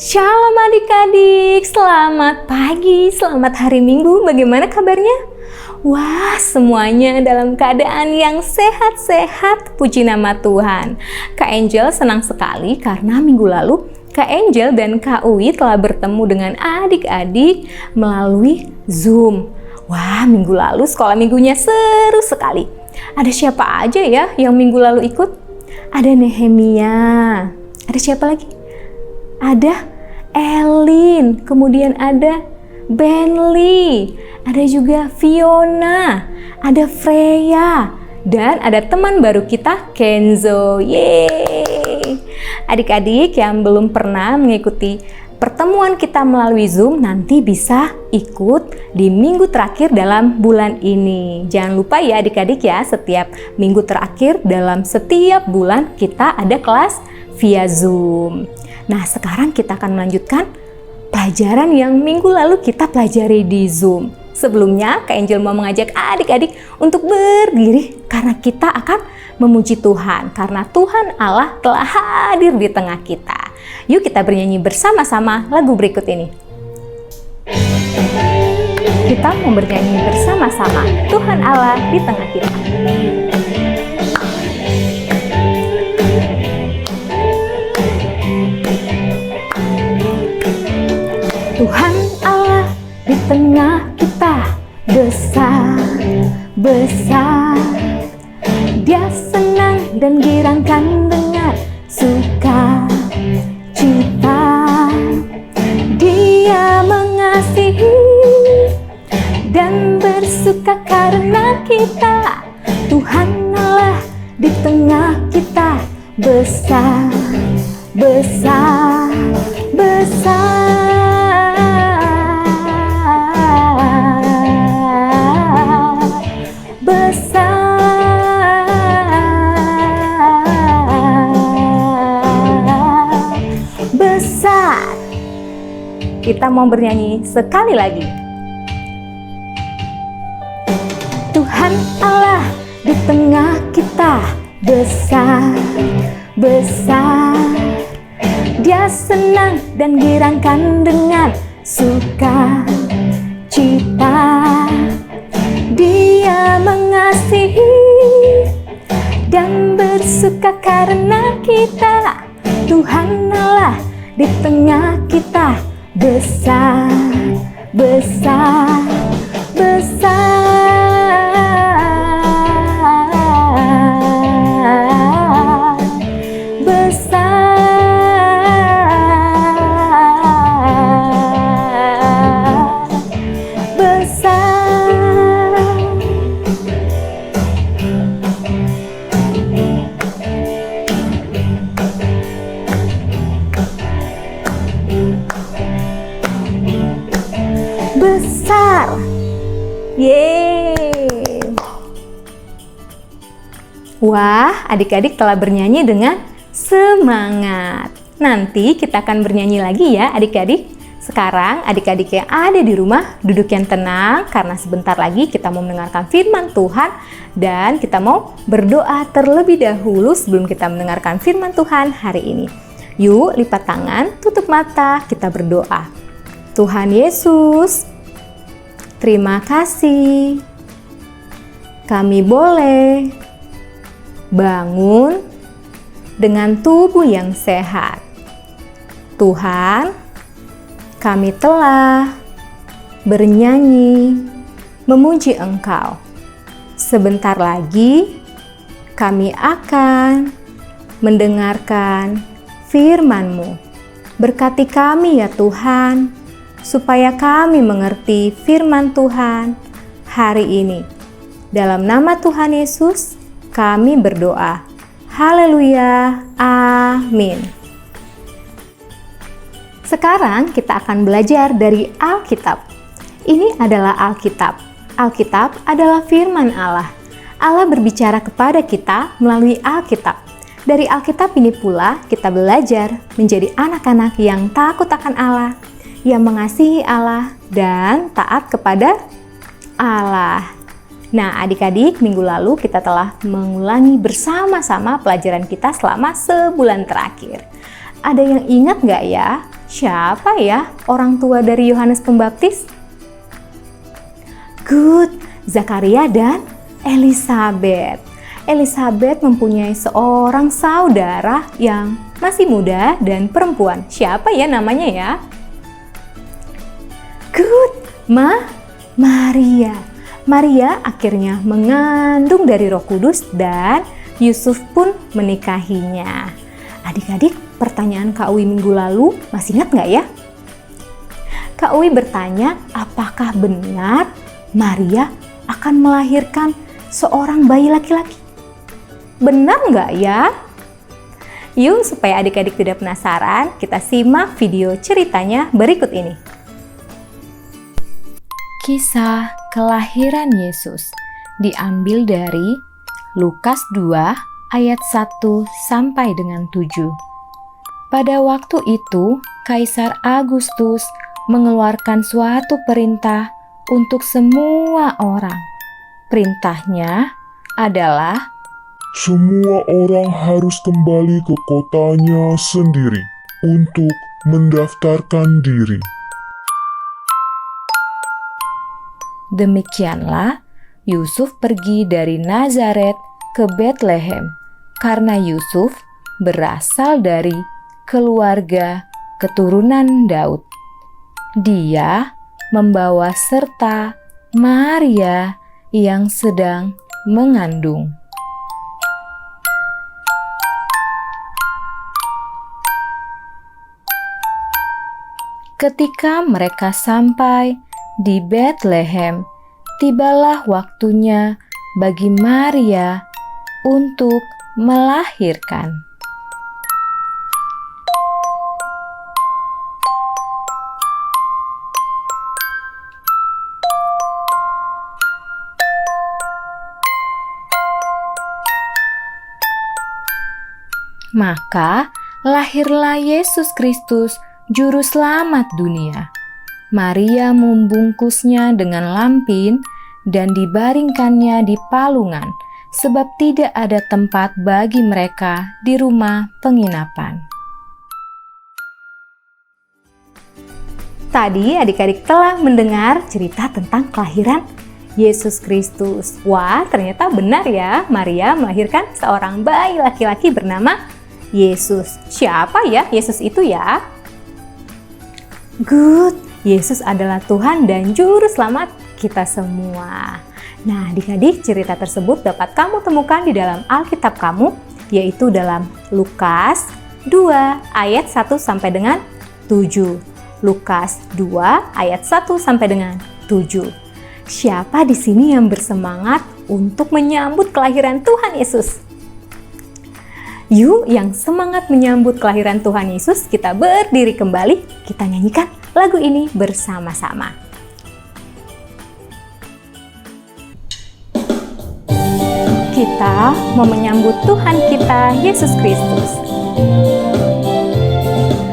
Shalom adik-adik, selamat pagi, selamat hari Minggu, bagaimana kabarnya? Wah, semuanya dalam keadaan yang sehat-sehat, puji nama Tuhan. Kak Angel senang sekali karena minggu lalu Kak Angel dan Kak Uwi telah bertemu dengan adik-adik melalui Zoom. Wah, minggu lalu sekolah minggunya seru sekali. Ada siapa aja ya yang minggu lalu ikut? Ada Nehemia, ada siapa lagi? Ada Elin, kemudian ada Benly, ada juga Fiona, ada Freya, dan ada teman baru kita, Kenzo. Yeay! Adik-adik yang belum pernah mengikuti pertemuan kita melalui Zoom, nanti bisa ikut di minggu terakhir dalam bulan ini. Jangan lupa ya adik-adik ya, setiap minggu terakhir dalam setiap bulan kita ada kelas via Zoom. Nah, sekarang kita akan melanjutkan pelajaran yang minggu lalu kita pelajari di Zoom. Sebelumnya, Kak Angel mau mengajak adik-adik untuk berdiri karena kita akan memuji Tuhan. Karena Tuhan Allah telah hadir di tengah kita. Yuk kita bernyanyi bersama-sama lagu berikut ini. Kita mau bernyanyi bersama-sama, Tuhan Allah di tengah kita. Tuhan Allah di tengah kita besar, besar. Dia senang dan girangkan dengan sukacita. Dia mengasihi dan bersuka karena kita. Tuhan Allah di tengah kita besar, besar, besar. Kita mau bernyanyi sekali lagi. Tuhan Allah di tengah kita besar, besar. Dia senang dan girangkan dengan sukacita. Dia mengasihi dan bersuka karena kita. Tuhan Allah di tengah kita besar, besar, besar. Besar. Yeay. Wah, adik-adik telah bernyanyi dengan semangat. Nanti kita akan bernyanyi lagi ya adik-adik. Sekarang adik-adik yang ada di rumah duduk yang tenang karena sebentar lagi kita mau mendengarkan firman Tuhan dan kita mau berdoa terlebih dahulu sebelum kita mendengarkan firman Tuhan hari ini. Yuk lipat tangan, tutup mata, kita berdoa. Tuhan Yesus, terima kasih. Kami boleh bangun dengan tubuh yang sehat. Tuhan, kami telah bernyanyi, memuji Engkau. Sebentar lagi kami akan mendengarkan firman-Mu. Berkati kami ya Tuhan, supaya kami mengerti firman Tuhan hari ini. Dalam nama Tuhan Yesus, kami berdoa. Haleluya, amin. Sekarang kita akan belajar dari Alkitab. Ini adalah Alkitab. Alkitab adalah firman Allah. Allah berbicara kepada kita melalui Alkitab. Dari Alkitab ini pula kita belajar menjadi anak-anak yang takut akan Allah, yang mengasihi Allah dan taat kepada Allah. Nah, adik-adik, minggu lalu kita telah mengulangi bersama-sama pelajaran kita selama sebulan terakhir. Ada yang ingat nggak ya? Siapa ya orang tua dari Yohanes Pembaptis? Good, Zakaria dan Elizabeth. Elizabeth mempunyai seorang saudara yang masih muda dan perempuan. Siapa ya namanya ya? Good, Maria. Maria akhirnya mengandung dari Roh Kudus dan Yusuf pun menikahinya. Adik-adik, pertanyaan Kak Uwi minggu lalu masih ingat nggak ya? Kak Uwi bertanya, apakah benar Maria akan melahirkan seorang bayi laki-laki? Benar nggak ya? Yuk, supaya adik-adik tidak penasaran, kita simak video ceritanya berikut ini. Kisah kelahiran Yesus diambil dari Lukas 2 ayat 1 sampai dengan 7. Pada waktu itu, Kaisar Agustus mengeluarkan suatu perintah untuk semua orang. Perintahnya adalah semua orang harus kembali ke kotanya sendiri untuk mendaftarkan diri. Demikianlah Yusuf pergi dari Nazaret ke Betlehem karena Yusuf berasal dari keluarga keturunan Daud. Dia membawa serta Maria yang sedang mengandung. Ketika mereka sampai di Betlehem, tibalah waktunya bagi Maria untuk melahirkan. Maka lahirlah Yesus Kristus, Juru Selamat dunia. Maria membungkusnya dengan lampin dan dibaringkannya di palungan, sebab tidak ada tempat bagi mereka di rumah penginapan. Tadi adik-adik telah mendengar cerita tentang kelahiran Yesus Kristus. Wah, ternyata benar ya, Maria melahirkan seorang bayi laki-laki bernama Yesus. Siapa ya Yesus itu ya? Good. Yesus adalah Tuhan dan Juru Selamat kita semua. Nah, adik-adik, cerita tersebut dapat kamu temukan di dalam Alkitab kamu, yaitu dalam Lukas 2 ayat 1 sampai dengan 7. Lukas 2 ayat 1 sampai dengan 7. Siapa di sini yang bersemangat untuk menyambut kelahiran Tuhan Yesus? Yuk, yang semangat menyambut kelahiran Tuhan Yesus, kita berdiri kembali, kita nyanyikan lagu ini bersama-sama. Kita mau menyambut Tuhan kita, Yesus Kristus.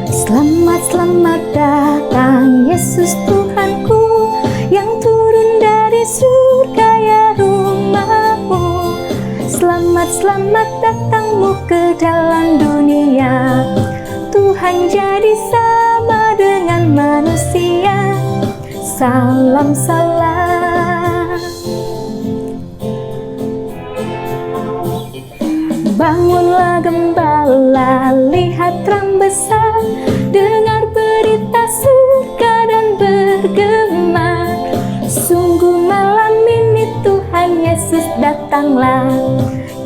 Selamat, selamat datang Yesus Tuhanku, yang turun dari surga ya rumahmu. Selamat, selamat datangmu ke dalam dunia. Tuhan jadi sama dengan manusia. Salam, salam. Bangunlah gembala, lihat terang besar, dengar berita surga dan bergema. Sungguh malam ini Tuhan Yesus datanglah,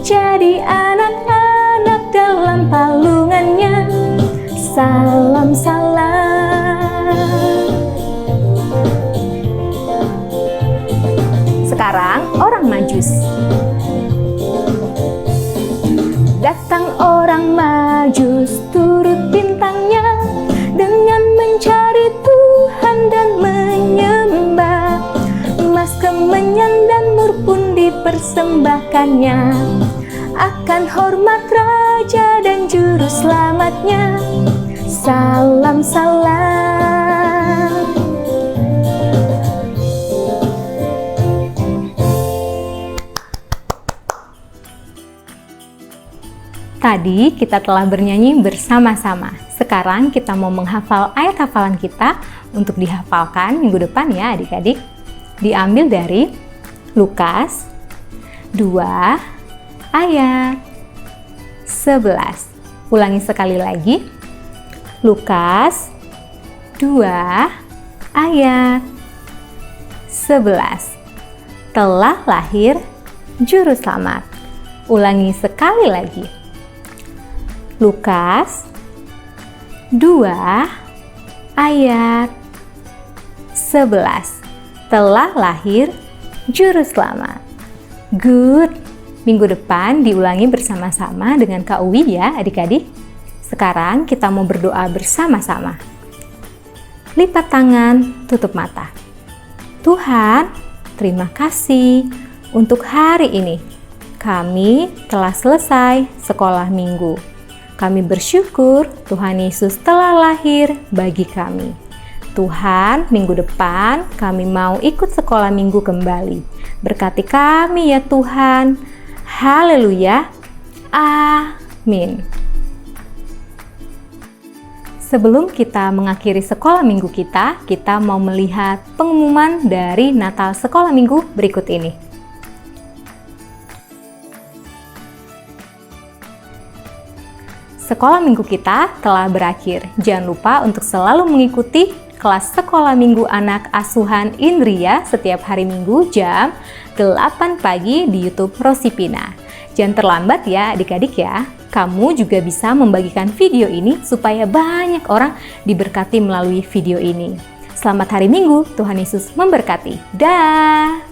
jadi anak-anak dalam palungannya. Salam, salam. Sekarang orang Majus. Datang orang Majus turut bintangnya, dengan mencari Tuhan dan menyembah. Emas, kemenyan dan mur pun dipersembahkannya, akan hormat Raja dan Juru Selamatnya. Salam, salam. Tadi kita telah bernyanyi bersama-sama. Sekarang kita mau menghafal ayat hafalan kita untuk dihafalkan minggu depan ya adik-adik. Diambil dari Lukas 2 ayat 11. Ulangi sekali lagi. Lukas 2 ayat 11. Telah lahir Juru Selamat. Ulangi sekali lagi. Lukas 2 ayat 11. Telah lahir Juru Selamat. Good. Minggu depan diulangi bersama-sama dengan Kak Uwi ya adik-adik. Sekarang kita mau berdoa bersama-sama. Lipat tangan, tutup mata. Tuhan, terima kasih untuk hari ini. Kami telah selesai sekolah minggu. Kami bersyukur Tuhan Yesus telah lahir bagi kami. Tuhan, minggu depan kami mau ikut sekolah minggu kembali. Berkati kami ya Tuhan. Haleluya. Amin. Sebelum kita mengakhiri sekolah minggu kita mau melihat pengumuman dari Natal sekolah minggu berikut ini. Sekolah minggu kita telah berakhir. Jangan lupa untuk selalu mengikuti kelas sekolah minggu anak asuhan Indria setiap hari Minggu jam 8 pagi di YouTube Rosipina. Jangan terlambat ya adik-adik ya. Kamu juga bisa membagikan video ini supaya banyak orang diberkati melalui video ini. Selamat hari Minggu, Tuhan Yesus memberkati. Dah.